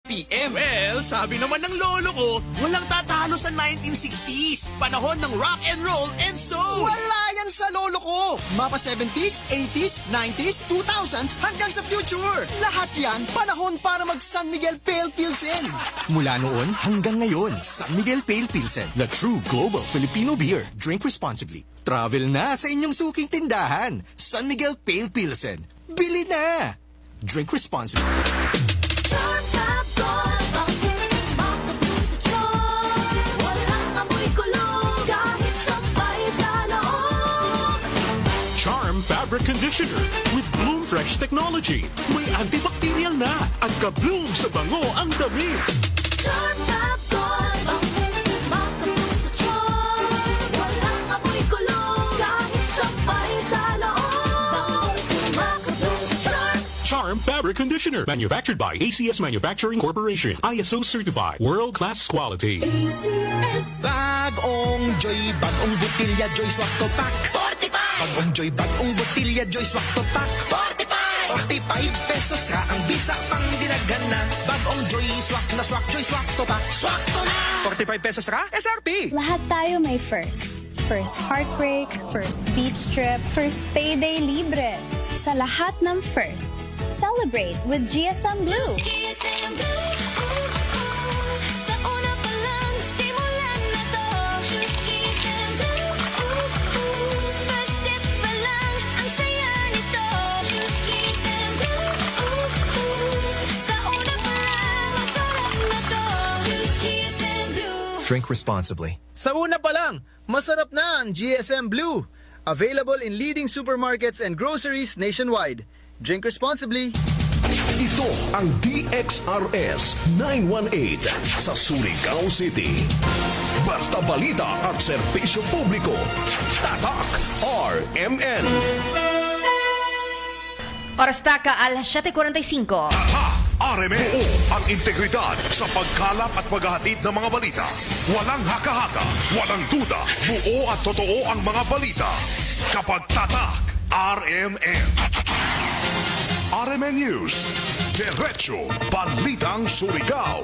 Well, sabi naman ng lolo ko, walang tatalo sa 1960s. Panahon ng rock and roll and soul. Wala yan sa lolo ko! Mapa 70s, 80s, 90s, 2000s hanggang sa future. Lahat yan panahon para mag San Miguel Pale Pilsen. Mula noon hanggang ngayon, San Miguel Pale Pilsen, the true global Filipino beer. Drink responsibly. Travel na sa inyong suking tindahan. San Miguel Pale Pilsen. Bili na! Drink responsibly. Charm Fabric Conditioner with Bloom Fresh Technology. May antibacterial na at ka-bloom sa bango ang damit. Charm Fab Gold, makabloom sa charm. Walang amoy kulong, kahit sabay sa loob. Makabloom sa charm. Charm Fabric Conditioner. Manufactured by ACS Manufacturing Corporation. ISO certified. World-class quality. ACS. Bagong Joy, bagong butilya, Joy Swak to Pack. 45! Bagong Joy, bagong butilya, Joy Swak to Pack. 45! 45 pesos ka ang bisa pang dinagana. Bagong Joy Swak na Swak, Joy Swak to Pack. Swak ko na! 45 pesos ka, SRP. Lahat tayo may firsts. First heartbreak, first beach trip, first payday libre. Sa lahat ng firsts, celebrate with GSM Blue. GSM Blue. Sa una pa lang, simulan na to. Choose GSM Blue. First sip pa lang, ang saya nito. Choose GSM Blue. Sa una pa lang, masarap na to. Choose GSM Blue. Drink responsibly. Sa una pa lang, masarap na ang GSM Blue. Available in leading supermarkets and groceries nationwide. Drink responsibly. Ito ang DXRS 918 sa Surigao City. Basta balita at serbisyo publiko. Tatak RMN. Oras taka alas 7:45. RMN, ang integridad sa pagkalap at paghahatid ng mga balita. Walang haka-haka, walang duda, buo at totoo ang mga balita. Kapag tatak, RMN. RMN News, Diretso Balitang Surigao.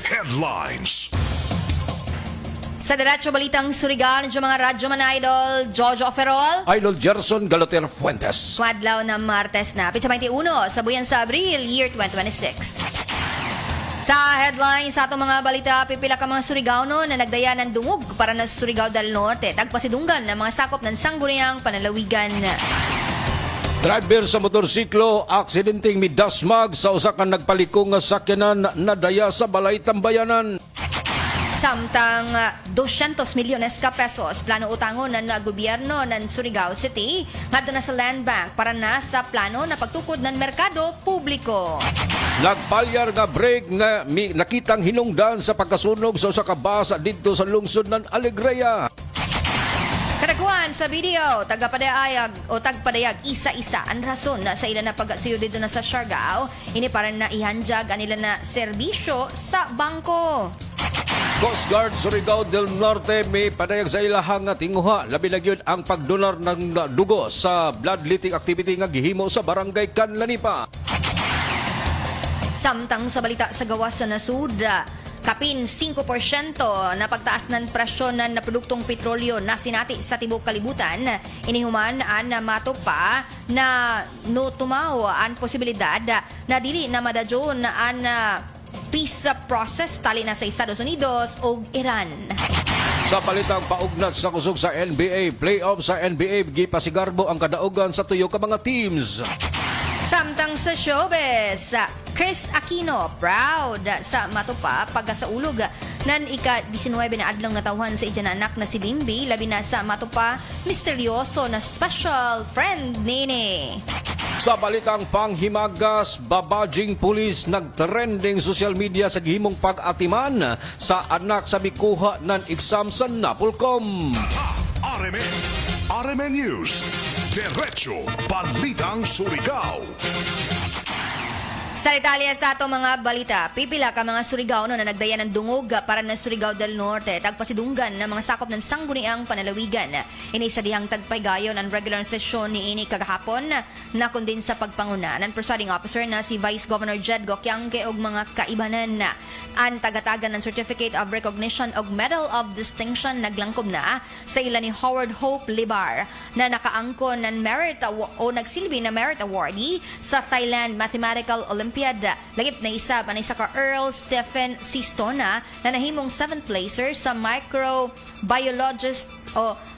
Headlines. Sa Diretso Balitang Surigao, ng mga radyo man idol, Jojo Ferrol. Idol Gerson Galoter Fuentes. Madlaw na Martes na, pitsa 21, sa buyan sa Abril, year 2026. Sa headline sa atong mga balita, pipila ka mga Surigao na nagdaya ng dungog para na Surigao del Norte. Tagpasidunggan ng mga sakop ng Sangguniang Panalawigan. Driver sa motorsiklo, aksidenteng midasmag sa usa ka nagpalikong nga sakyanan na daya sa balay tambayanan. Samtang 200 milyones ka pesos plano utangon ng gobyerno ng Surigao City ngadto na sa Land Bank para na sa plano na pagtukod ng merkado publiko. Nagpalyar nga break na nakitang hinungdan sa pagkasunog sa usa ka bus didto sa lungsod ng Alegria. Kadakuan sa video, tagpadayag isa-isa ang rason na sa ilan na pagsuyo dito na sa Siargao, ini para na ihanjag anila na serbisyo sa bangko. Coast Guard Surigao del Norte may padayag sa ilahang nga tinguha labi na gyud ang pagdonar ng dugo sa bloodletting activity nga gihimo sa barangay Canlanipa. Samtang sa balita sa gawas sa nasud, kapin 5% na pagtaas ng presyon ng produktong petrolyo na sinati sa tibok kalibutan. Inihuman ang matupa na no tumaw ang posibilidad na dili na madadyon ang peace process tali na sa Estados Unidos o Iran. Sa palitang paugnat sa kusog sa NBA, playoff sa NBA gipasigarbo ang kadaugan sa tuyo ka mga teams. Samtang sa showbiz, Chris Aquino proud sa matupa pagkasaulog nan ika-19 na adlong natawhan sa iyang anak na si Bimbi labi na sa matupa misteryoso na special friend nini. Sa balitang panghimagas, babajing pulis nagtrending social media sa gihimong pag-atiman sa anak sa mikuha ng exam sa Napolcom. RMN. RMN News, Diretso Balitang Surigao. Sa Italia sa ato mga balita, pipila ka mga Surigao na nagdaya ng dungog para ng Surigao del Norte, tagpasidunggan ng mga sakop ng sangguniang panalawigan. Ini sa dihang tagpaygayon ang regular sesyon ni ini kagahapon na kundin sa pagpanguna ng presiding officer na si Vice Governor Jed Gokyangke og mga kaibanan na ang tagatagan ng Certificate of Recognition og Medal of Distinction naglangkob na sa ila ni Howard Hope Libar na nakaangkon ng merit o nagsilbi na merit awardee sa Thailand Mathematical Olympiad. Lagip na isa pa ka Earl Stephen Sistona na nahimong 7th placer sa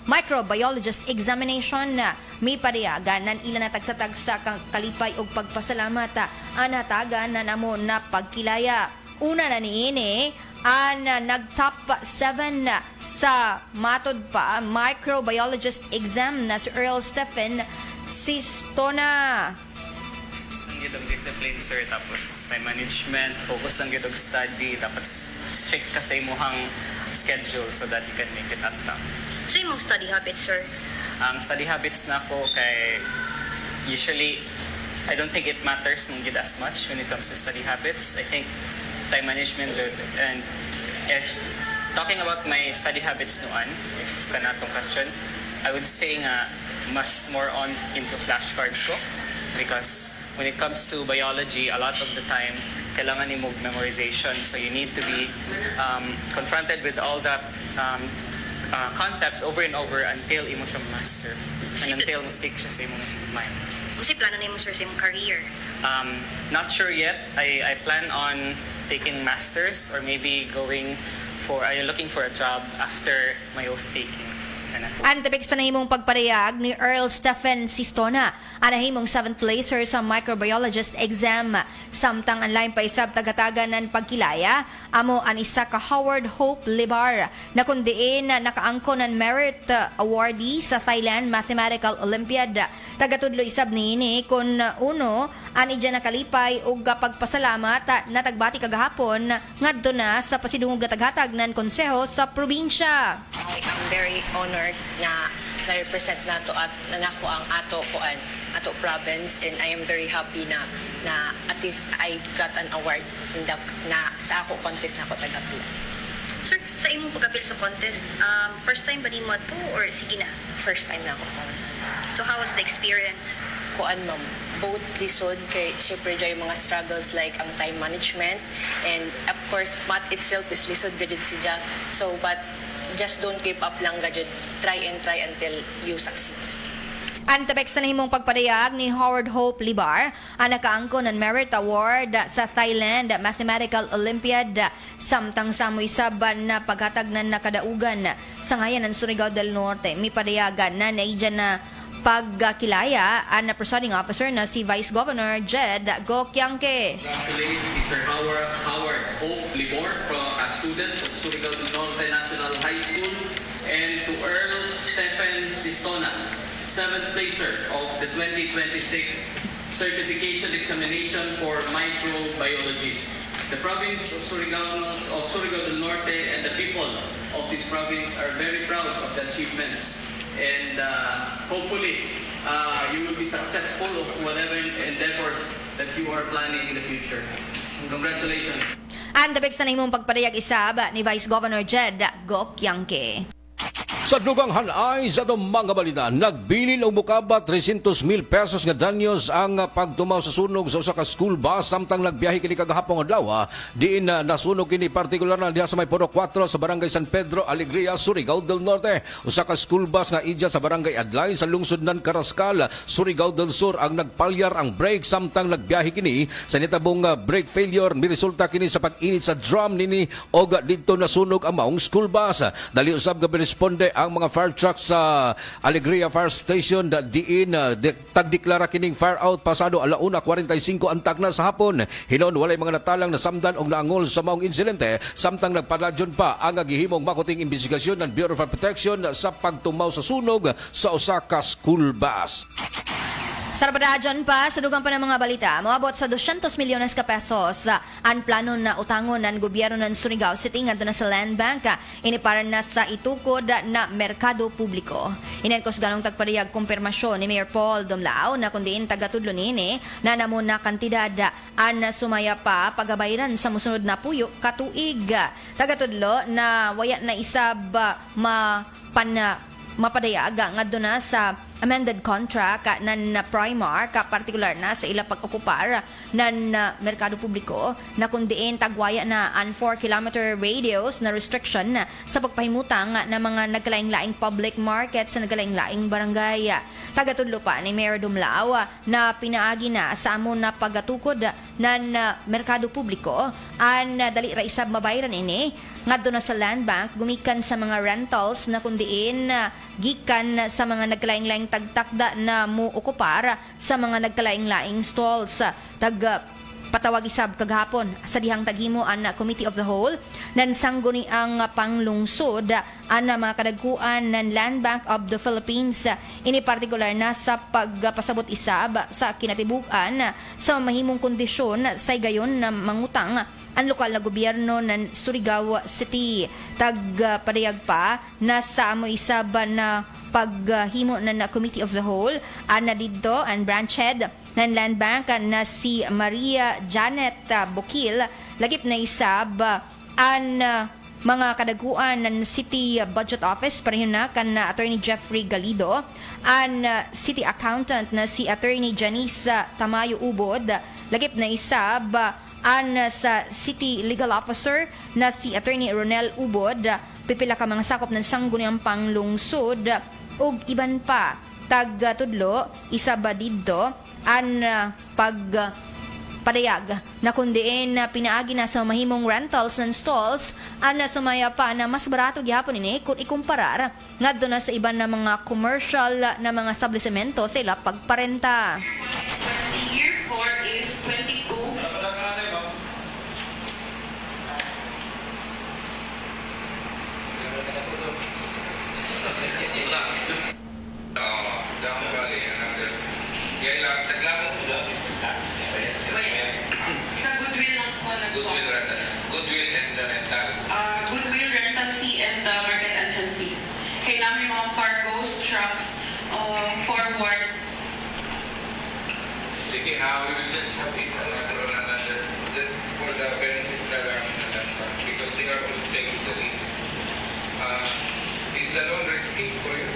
microbiologist examination na may pariyagan ng ilan na tagsatagsa kang kalipay og pagpasalamat anatagan na namo na pagkilaya. Una na niini ang nag-top 7 sa matod pa microbiologist exam na si Earl Stephen Sistona. Gitong discipline, sir, tapos time management, focus lang gitong study, tapos strict ka sa imuhang schedule so that you can make it at time. So yung study habits, sir? Ang study habits na ako kay usually I don't think it matters mong gid as much when it comes to study habits. I think time management good. And if talking about my study habits noon, if kanatong question, I would say nga mas more on into flashcards ko because when it comes to biology, a lot of the time, kailangan ni mo memorization. So you need to be confronted with all that concepts over and over until imo siya master. And until mo stick siya sa imong mind. Kasi plano na mo, sir, sa imong career? Not sure yet. I plan on taking masters or maybe looking for a job after my oath taking. Ang tabik sa nahimong pagparehag ni Earl Stephen Sistona, ang nahimong 7th placer sa microbiologist exam. Samtang ang lain pa isab tagatagan ng pagkilaya, amo ang isa ka Howard Hope Libar na kundiin na nakaangko ng merit awardee sa Thailand Mathematical Olympiad. Tagatudlo isab niini kun uno ani dyan nakalipay og pagpasalamat na tagbati kagahapon ngadto na sa pasidungog na taghatag ng konseho sa probinsya. I'm very honored na na-represent nato at nanako ang ato province, and I am very happy na at least I got an award na sa ako contest na ako tagapila. Sir, sa imong pag-apil sa contest, first time ba ni mo to or sige na? First time na ako. So how was the experience? Kuan, ma'am, both lisod kay syempre dyan yung mga struggles like ang time management, and of course math itself is lisod gadget siya. So but just don't give up lang gadget, try until you succeed. Ang tabek sa nahimong pagparehag ni Howard Hope Libar, ang nakaangko ng Merit Award sa Thailand Mathematical Olympiad, samtang samoy saban na paghatag ng nakadaugan sa ngayan ng Surigao del Norte. May parehagan na naidyan na pagkilaya ang presiding officer na si Vice Governor Jed Gokyangke. Congratulate Mr. Howard Hope Libar, a student of Surigao del Norte National High School, and to Earl Stephen Sistona, 7th placer of the 2026 Certification Examination for Microbiologists. The province of Surigao del Norte and the people of this province are very proud of the achievements. And hopefully, you will be successful of whatever endeavors that you are planning in the future. Congratulations. Ang tabik sa nahimong pagparehag isab ni Vice Governor Jed Gokyangke. Sa dugang hanay sa itong mga balita, nagbilin o mukabat 300,000 pesos nga danyos ang pagtumaw sa sunog sa usa ka school bus samtang nagbiyahe kini kagahapon adlaw. Diin nasunog kini partikular na diha sa may Puro 4 sa Barangay San Pedro, Alegria, Surigao del Norte. Usa ka school bus nga idya sa Barangay Adlay sa lungsod ng Carrascal, Surigao del Sur ang nagpalyar ang brake samtang nagbiyahe kini sa nitabong brake failure. Miresulta kini sa pag-init sa drum nini og didto nasunog ang maong school bus. Dali usab nga responde ang mga fire trucks sa Alegria Fire Station diin tagdeklara kining fire out pasado 1:45 ang tagna sa hapon. Hinon walay mga natalang nasamdan og naangol sa maong insidente samtang nagpadladyon pa ang gihimong makuting imbestigasyon ng Bureau of Protection sa pagtumaw sa sunog sa usa ka school bus. Sa rabadadyon pa, sa dugang pa ng mga balita, moabot sa 200 milyones ka pesos ang plano na utangon ng gobyerno ng Surigao City ngadto na sa Land Bank iniparan na sa itukod na merkado publiko. Inerkos ganong tagpariyag kumpirmasyon ni Mayor Paul Dumlao na kundiin tagatudlo nini na namuna kantidad an sumaya pa pagabayran sa musunod na puyo katuig. Tagatudlo na waya na isab mapadayag ngadto na sa amended contract nan Primark partikular na sa ila pag-okupar nan merkado publiko na kundiin tagwaya na an 4-kilometer radius na restriction sa pagpahimutang ng mga nagkalaing-laing public market sa nagkalaing-laing barangay. Tagatudlo pa ni Mayor Dumlao na pinaagi na sa amon na pagatukod nan merkado publiko an dali ra isab mabayran ini ngadto na sa Land Bank gumikan sa mga rentals na kundiin gikan sa mga nagkalaing-laing tagtakda na muokupar sa mga nagkalaing-laing stalls. Patawag isab kagahapon sa dihang taghimo ang Committee of the Whole nan sangguni ang panglungsod ang mga kadagkuan ng Land Bank of the Philippines ini partikular na sa pagpasabot isab sa kinatibukan sa mahimong kondisyon sa gayon na mangutang ang lokal na gobyerno ng Surigao City. Tagpadayag pa na sa amo isab na paghimo ng Committee of the Whole na dito ang branch head ng Land Bank na si Maria Janet Bukil lagip na isab ang mga kadaguan ng City Budget Office pareho na kan Attorney Jeffrey Galido ang City Accountant na si Attorney Janice Tamayo Ubod lagip na isab ang sa City Legal Officer na si Attorney Ronel Ubod pipila ka mga sakop ng sangguniang panglungsod ug iban pa tagtudlo isa ba didto ang pagpadayag na kundiin na pinaagi na sa mahimong rentals and stalls ang sumaya pa na mas barato gyapon ini kung ikumparar ngadto na sa iban na mga commercial na mga establishmento sa ila pagparenta. Year 4 is 22. Sa goodwill lang po Goodwill and the rental. goodwill, rental fee, and market entrance fees. Kailangan yung mga cargoes, trucks, forwards. Sige, we will just have it for the benefit because they are also taking the risk. Is the loan risky for you?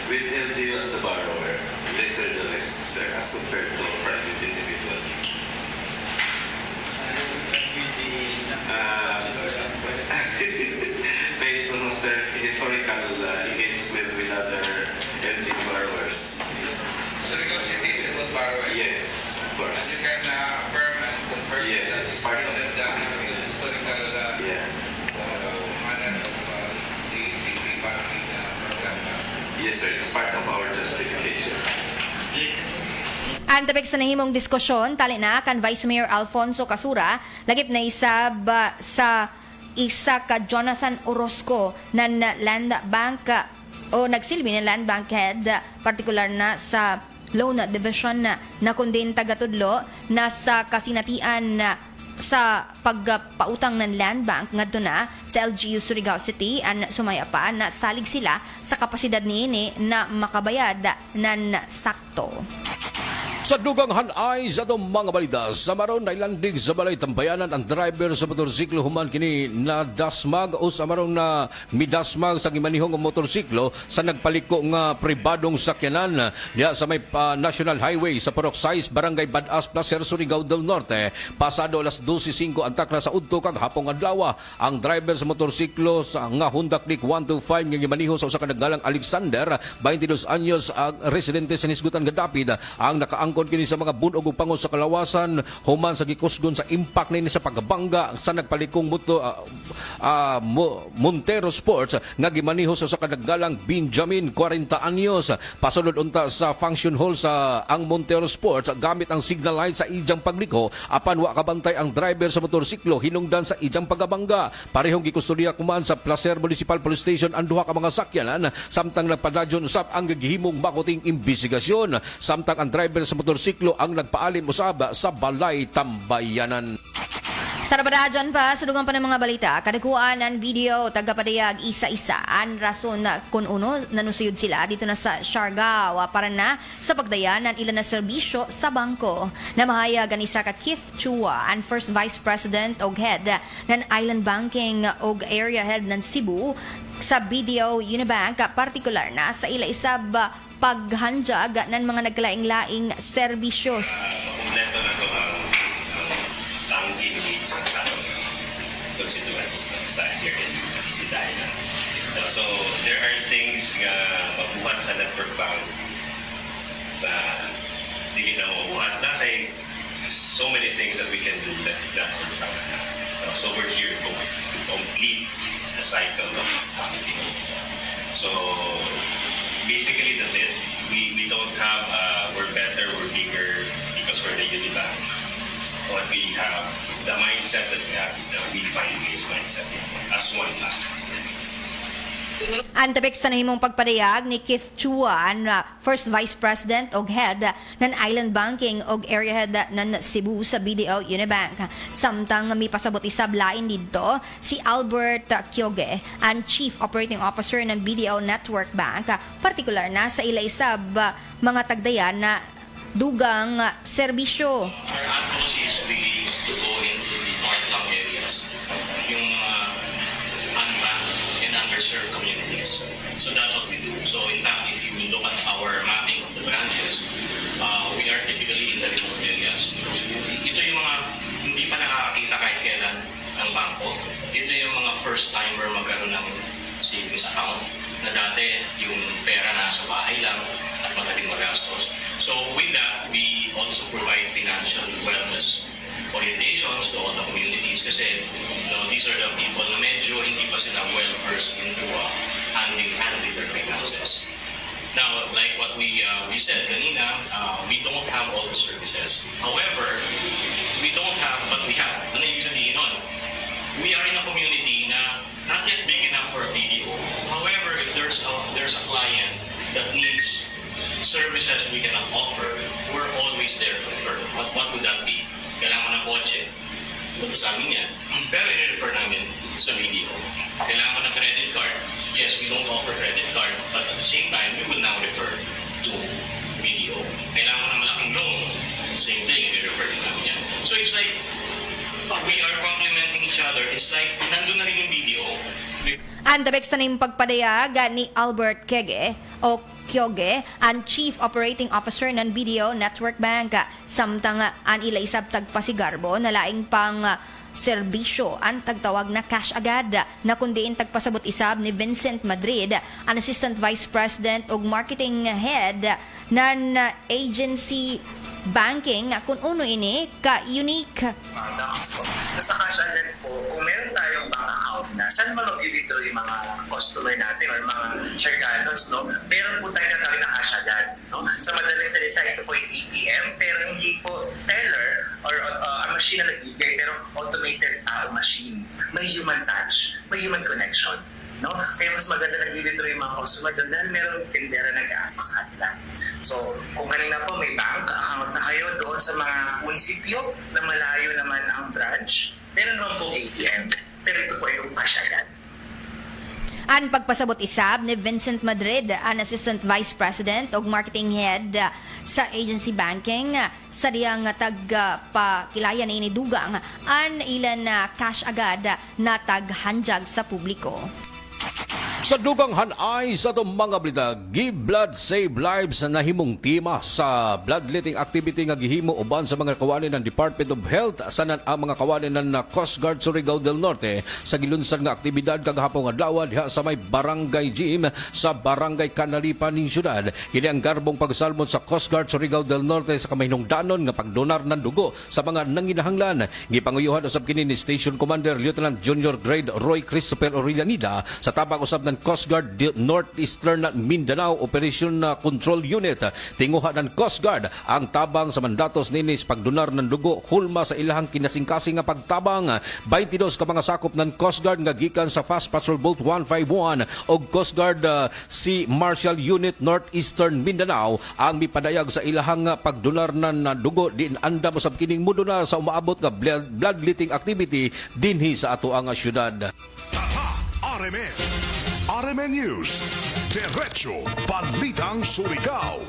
With LGU as the borrower, lesser the risks as compared to private individual. Based on historical engagement with other LGU borrowers. Surigao City is a good borrower. Yes, of course. And you can affirm and confirm Yes, that it's part of the historical manner of the CP farming program. Yes, sir. It's part of our justification. Ang tabik sa nahimong diskusyon, tali na kan Vice Mayor Alfonso Casura, lagip na isab sa isa ka Jonathan Orozco ng Land Bank o nagsilbi ng Land Bank head, partikular na sa loan division na kundin tagatudlo na sa kasinatian sa pagpautang ng Land Bank ngadto na sa LGU Surigao City ang sumaya pa na salig sila sa kapasidad niini na makabayad ng sakto. Sa dugang hanay sa itong mga balita, sa maron na ilandig sa balay tambayanan ang driver sa motorsiklo human kini na dasmag o sa maron na midasmag sa gimanihong motorsiklo sa nagpaliko nga pribadong sakyanan diya sa may National Highway sa Purok 6, Barangay Badas, Placer, Surigao del Norte. Pasado alas 12:05 antak na sa udto kag hapong adlaw ang driver sa motorsiklo sa nga Honda Click 125 nga gimaniho sa usa ka nagdalang Alexander, 22 anyos, ang residente sa Nisgutan nga Dapit ang nakaangkon tungkol kini sa mga bunog ug pangos sa kalawasan human sa gikusgon sa impact nini sa pagbangga sa nagpalikong Montero Sports nga gimaniho sa kadagdalang Benjamin 40 anyos. Pasulod unta sa function hall sa ang Montero Sports gamit ang signal light sa ijang pagliko apan wa kabantay ang driver sa motorsiklo hinungdan sa ijang pagabangga. Parehong gikustodiya kuman sa Placer Municipal Police Station ang duha ka mga sakyanan samtang nagpadadyon usab ang gihimong makuting imbestigasyon samtang ang driver sa motorsiklo ang nagpaalim usab sa balay tambayanan. Sa rabadadyon pa, sa dugang pa ng mga balita, kadakuan ang video, tagapadayag isa-isa, ang rason na kung uno, nanusuyod sila dito na sa Siargao para na sa pagdayan ng ilan na serbisyo sa bangko. Namahayag ang isa ka Keith Chua, ang First Vice President og Head ng Island Banking og Area Head ng Cebu sa BDO Unibank, partikular na sa ila-isab paghanjag ng mga naglaing-laing serbisyos. Kompleto na ito ang banking needs ng constituents sa here in Vidaya. So, there are things nga mabuhat sa network bank na hindi na mabuhat. Nasa so many things that we can do that network bank. So, we're here to complete the cycle of banking. So, basically, that's it. We don't have, we're better, we're bigger, because we're the Unibank. What we have, the mindset that we have is the we find ways mindset as one bank. Antabik sa nahimong pagpadayag ni Keith Chua, First Vice President og Head ng Island Banking og Area Head ng Cebu sa BDO Unibank. Samtang may pasabot isab lain dito si Albert Kyoge, ang Chief Operating Officer ng BDO Network Bank, partikular na sa ila-isab mga tagdayan na dugang serbisyo. Our utmost is really to go into the far-flung areas, yung unbanked and underserved communities. So that's what we do. So in fact, if you look at our mapping of the branches, we are typically in the remote areas. Ito yung mga hindi pa nakakakita kahit kailan ng bangko. Ito yung mga first-timer magkaroon ng savings account na dati yung pera nasa bahay lang at madaling magastos. So with that, we also provide financial wellness orientations to all the communities kasi these are the people na medyo hindi pa sila well versed into handling their finances. Now, like what we said kanina, we don't have all the services. However, we don't have, but we have. Ano yung sabihin nun? We are in a community na not yet big enough for a BDO. However, if there's a client that needs services we cannot offer, we're always there to refer. What would that be? Kailangan ng kotse. Ito sa amin yan. Pero i-refer namin sa BDO. Kailangan ng credit card. Yes, we don't offer credit card, but at the same time, we will now refer to BDO. Kailangan ng malaking loan. Same thing, i-refer din namin yan. So it's like, we are complementing each other. It's like, nandun na rin yung BDO. Antabik sa nahimong pagpadayag ni Albert Kyoge, ang Chief Operating Officer ng BDO Network Bank. Samtang ang ila-isab tagpasigarbo na laing pang serbisyo ang tagtawag na cash agad na kundiin tagpasabot isab ni Vincent Madrid, ang Assistant Vice President ug Marketing Head ng Agency Banking kung uno ini ka-unique. Sa cash agad po, kung meron tayong bank account na saan mo mag-withdraw yung mga customer natin or mga Siarganos, no? Meron po tayo na tawag na cash agad, no? Sa madaling salita, ito po yung ATM, pero hindi po teller or a machine na nagbibigay, pero automated machine. May human touch, may human connection. No? Kaya mas maganda nag-withdraw yung mga customer doon dahil meron tindera nag-assist sa kanila. So, kung kanina po may bank account na kayo doon sa mga munisipyo na malayo naman ang branch, meron naman po ATM. Pero ito po yung cash agad. Ang pagpasabot isab ni Vincent Madrid, ang Assistant Vice President ug Marketing Head sa Agency Banking, sa diyang tagpakilayan na inidugang ang ilan na cash agad na taghanjag sa publiko. Sa dugang hanay sa itong mga balita, Give Blood Save Lives na himong tema sa bloodletting activity nga gihimo uban sa mga kawanin ng Department of Health sanan ang mga kawanin ng Coast Guard Surigao del Norte sa gilunsad nga aktibidad kagahapon adlaw diha sa may barangay gym sa barangay Canalipan ng syudad. Kini ang garbong pagsalmon sa Coast Guard Surigao del Norte sa kamahinungdanon nga pagdonar ng dugo sa mga nanginahanglan. Gipanguyuhan usab kini ni Station Commander Lieutenant Junior Grade Roy Christopher Orillanida sa tabang usab ng Coast Guard Northeastern Mindanao Operation Control Unit. Tinguha ng Coast Guard ang tabang sa mandatos ninis pagdonar ng dugo hulma sa ilahang kinasingkasing nga pagtabang. 22 ka mga sakop ng Coast Guard nga gikan sa Fast Patrol Boat 151 o Coast Guard Sea Marshal Unit Northeastern Mindanao ang mipadayag sa ilahang pagdonar ng dugo din andam usab kining mudonar sa umaabot nga bloodletting activity dinhi sa ato ang syudad. RMN News, Diretso Balitang Surigao.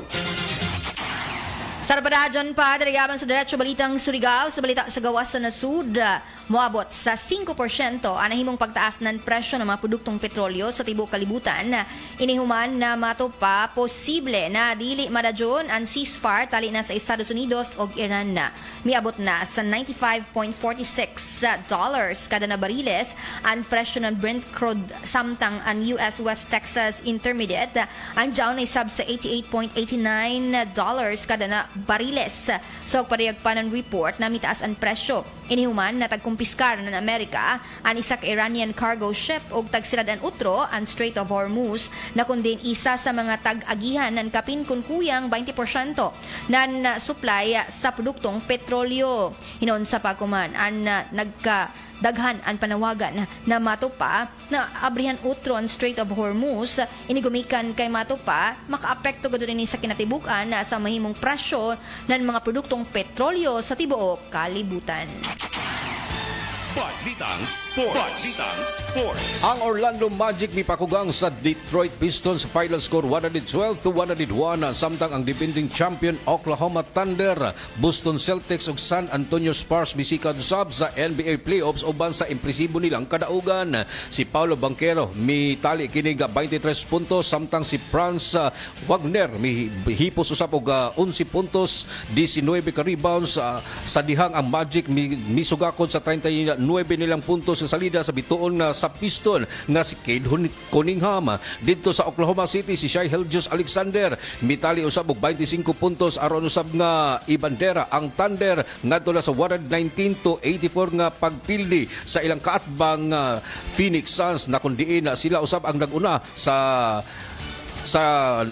Sa Rabadadyon pa, dalayaman sa Diretso Balitang Surigao, sa balita sa gawas sa nasud, moabot sa 5% ang nahimong pagtaas ng presyo ng mga produktong petrolyo sa tibuok kalibutan. Inihuman na matupa posible na dili madadyon ang ceasefire tali na sa Estados Unidos o Iran na. Miabot na sa $95.46 kada na bariles ang presyo ng Brent crude samtang ang US West Texas Intermediate ang down ay sub sa $88.89 kada na bariles. So parehag pa ng report na mitaas ang presyo. Inihuman na tagkumpiskar ng Amerika ang isa ka Iranian cargo ship o tagsilad ang utro ang Strait of Hormuz na kundi isa sa mga tag-agihan ng kapin kunkuyang 20% ng supply sa produktong petrolyo. Hinoon sa pagkuman ang nagkadaghan ang panawagan na matupa na abrihan utro ang Strait of Hormuz inigumikan kay matupa makaapekto gado din sa kinatibukan sa mahimong presyo ng mga produktong petrolyo sa tibuok kalibutan. Balitang Sports. Ang Orlando Magic mipakugang sa Detroit Pistons final score 112-101 samtang ang defending champion Oklahoma Thunder, Boston Celtics ug San Antonio Spurs misikad usab sa NBA playoffs uban sa impresibo nilang kadaugan. Si Paulo Banchero mitali kini 23 puntos samtang si Franz Wagner mihipos usab og 11 puntos, 19 ka rebounds sa dihang ang Magic misugakod sa 39 nilang puntos sa salida sa bituon sa Piston nga si Cade Cunningham. Dito sa Oklahoma City si Shai Gilgeous-Alexander mitali usab og 25 puntos aron usab nga ibandera ang Thunder ngadto na sa 119-84 nga pagpildi sa ilang kaatbang Phoenix Suns na kundiin sila usab ang naguna sa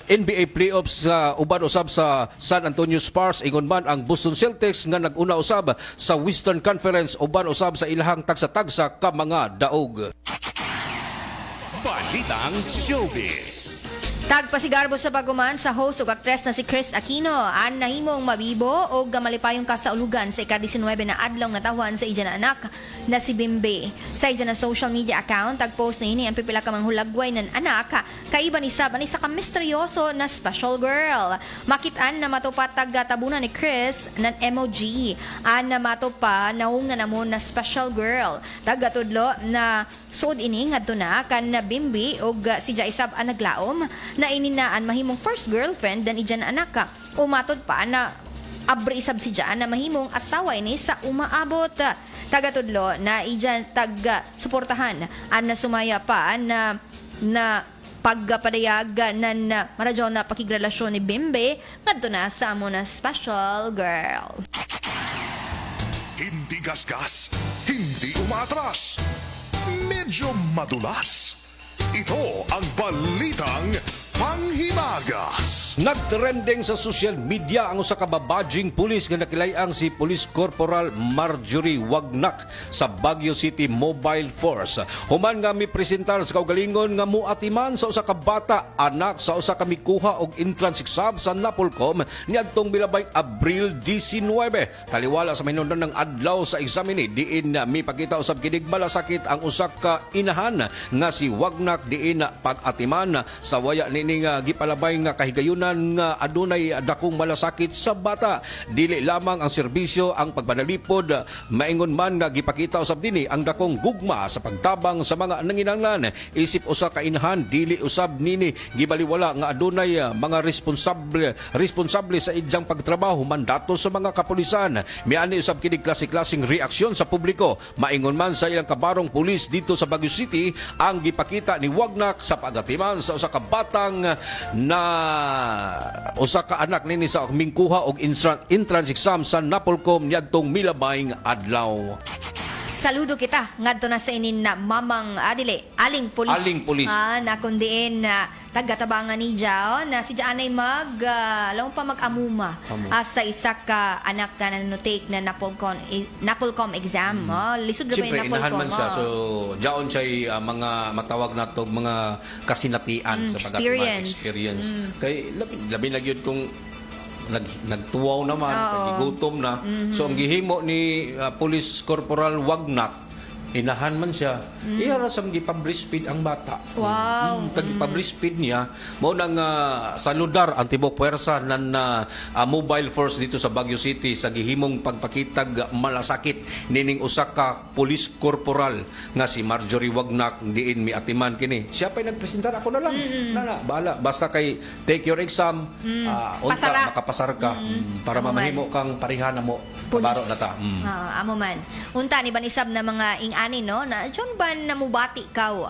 NBA playoffs uban usab sa San Antonio Spurs ingon man ang Boston Celtics nga naguna usab sa Western Conference uban usab sa ilahang tagsa-tagsa ka mga daog. Balitang Showbiz. Tagpasigarbo sa pagkuman sa host ug aktres na si Chris Aquino ang nahimong mabibo o malipayong kasaulugan sa ika-19 na adlaw na tahuan sa ija na anak na si Bimbe. Sa ija na social media account, tag-post na ini ang pipila ka manghulagway ng anak kaiba ni Sab ani sa ka-misteryoso na special girl. Makitaan na matupa tag-tabunan ni Chris ng emoji. An na matupa naung na namon na special girl. Tagatudlo na suod ini ngadto na kan Bimbe og si Jaisab ang naglaom na ininaan mahimong first girlfriend dan ijan anak ka. Umatod pa na abri isab si Jan na mahimong asawa ini sa umaabot. Tagatudlo na ijan tag-suportahan ang nasumaya pa na pagpadayag ng maradyo na pakigrelasyon ni Bimbe ngadto na sa amo na special girl. Hindi gasgas, hindi umatras, medyo madulas. Ito ang Balitang Panghimagas. Nagtrending sa social media ang usa ka babadging pulis nga nakilayang si Police Corporal Marjorie Wagnak sa Baguio City Mobile Force. Human nga mipresentar sa kaugalingon nga muatiman sa usa ka bata anak sa usa ka mikuha og entrance exam sa Napolcom niadtong milabay Abril 19. Taliwala sa hinungdan ng adlaw sa examine diin mipakita usab kinig malasakit ang usa ka inahan nga si Wagnak diin pag-atiman sa waya ni kini nga gipalabay nga kahigayunan nga adunay dakong malasakit sa bata. Dili lamang ang serbisyo ang pagpanalipod, maingon man nga gipakita usab dinhi ang dakong gugma sa pagtabang sa mga nanginahanglan. Isip usa ka inahan dili usab nini gibaliwala nga adunay mga responsable sa idyang pagtrabaho mandato sa mga kapulisan. Miani usab kini klase-klaseng reaksyon sa publiko. Maingon man sa ilang kabarong pulis dito sa Baguio City ang gipakita ni Wagnak sa pagatiman sa usa ka batang na usa ka anak nini sa mingkuha og entrance exam sa Napolcom niadtong milabayng adlaw. Saludo kita ngadto na sa inin na mamang aling pulis. Aling pulis. Na kundiin na taga-tabangan ni Jao na si Jaanay lawang pa mag-amuma sa isa ka anak na nanotake na Napolcom exam. Lisod na ba yung Siyempre, inahan Napolcom? man siya. So, jaon siya'y mga matawag na to mga kasinatian sa pagkatiman experience. Kay labi na yun kung nagtuwaw naman, nagigutom na. So ang gihimo ni Police Corporal Wagnak, inahan man siya. Iharasam gipabreastfeed ang bata. Wow. Tagipabreastfeed niya, mao nang saludar ang tibok puwersa ng mobile force dito sa Baguio City sa gihimong pagpakitag malasakit nining usa ka police corporal nga si Marjorie Wagnak diin mi atiman kini. Siya pa'y nagpresentar, ako na lang. Nana, bahala. Basta kay take your exam, unta makapasar ka para mamahimo kang parihan mo. Kabaro na ta. Amo man. Unta ni banisab na mga ingani no na John ban namubati kaw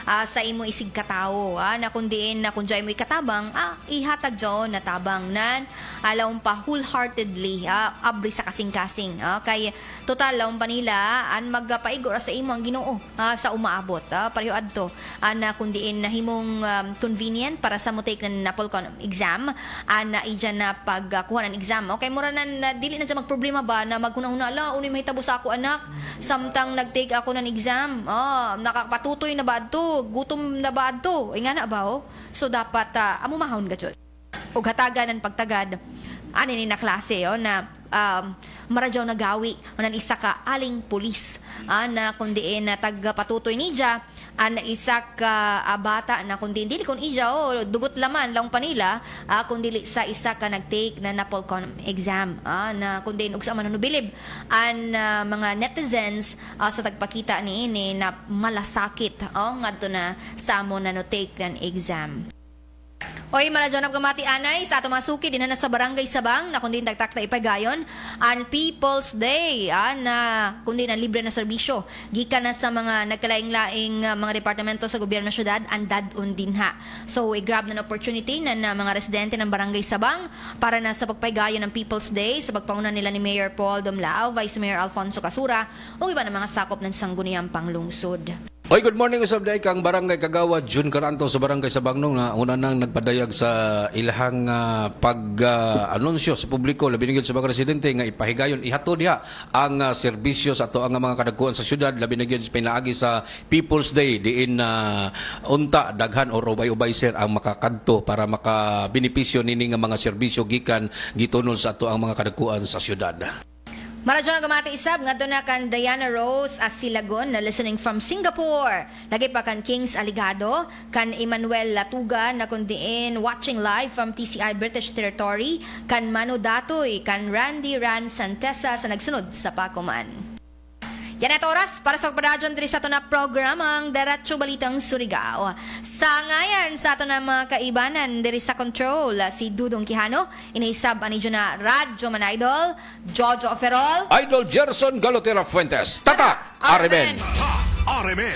sa imo isig katao na kundiin na kun jay mo ikatabang ihatag jo na tabang nan alawon pa wholeheartedly abri sa kasing-kasing kay total lawon pa nila an magpaigor sa imo ang Ginoo sa umaabot pareho adto na kundiin na himong convenient para sa mo take na Napolcom exam na idyan na pagkuha ng exam okay mura na dili na sa magproblema ba na maghunahuna ala unay mahitabo sa ako anak samtang nag-take ako ng exam nakapatutoy na ba adto gutom na ba adto nga na ba so dapat amumahon ka jud ug hatagan ng pagtagad ani ni na klase na maradyaw na gawi manan isa ka aling pulis na kundiin na tagpatutoy ni Dja na isa ka bata na kundi dili kun ija dugot laman lang panila kundi sa isa ka nagtake na Napolcom exam na kundi ug sa manubilib an mga netizens sa tagpakita niini na malasakit ngadto na sa amo na no take ng exam. Oy, maradyo na gamati anay sa ato masuki din na sa Barangay Sabang na kundi tagtakta ipagayon ang People's Day na kundi na libre na serbisyo gikan na sa mga nagkalaing-laing mga departamento sa gobyerno ng syudad andad undinha. So i-grab na opportunity na mga residente ng Barangay Sabang para na sa pagpaygayon ng People's Day sa pagpanguna nila ni Mayor Paul Domlao, Vice Mayor Alfonso Casura o iba na mga sakop ng sangguniang panglungsod. Oy, good morning usab day kang Barangay Kagawad June Caranto sa Barangay Sabang nga una nang nagpadayag sa ilahang pag-anunsyo sa publiko labi na gyud sa mga residente nga ipahigayon ihatod diha ang serbisyo sa ato ang mga kadagkuan sa syudad labi na gyud pinaagi sa People's Day diin unta daghan o ubay-ubay sir ang makakadto para makabenepisyo nini nga mga serbisyo gikan gitunol sa ato ang mga kadagkuan sa syudad. Maradyo na gamati isab ngadto na kan Diana Rose Asilagon na listening from Singapore. Lagi pa kan Kings Aligado, kan Emmanuel Latuga na kundiin watching live from TCI British Territory, kan Mano Datoy, kan Randy Ran Santesa sa nagsunod sa Pakuman. Yan at oras para sa pagpadadyon diri sa ito na programang Diretso Balitang Surigao. Sa ngayan sa ito na mga kaibanan diri sa control si Dudong Quijano, inaisab ani na Radyo Man Idol, Jojo Oferol, Idol Gerson Galotera Fuentes, Tatak Aremen. Aremen.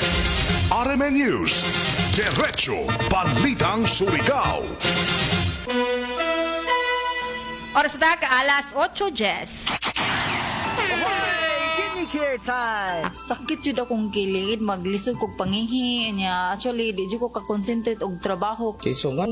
Aremen News. Diretso Balitang Surigao. Oras na alas 8:10. Care time! Sakit jud akong kilid, maglisod kog pangihi niya. Actually, di jud ko ka-concentrate og trabaho. So nga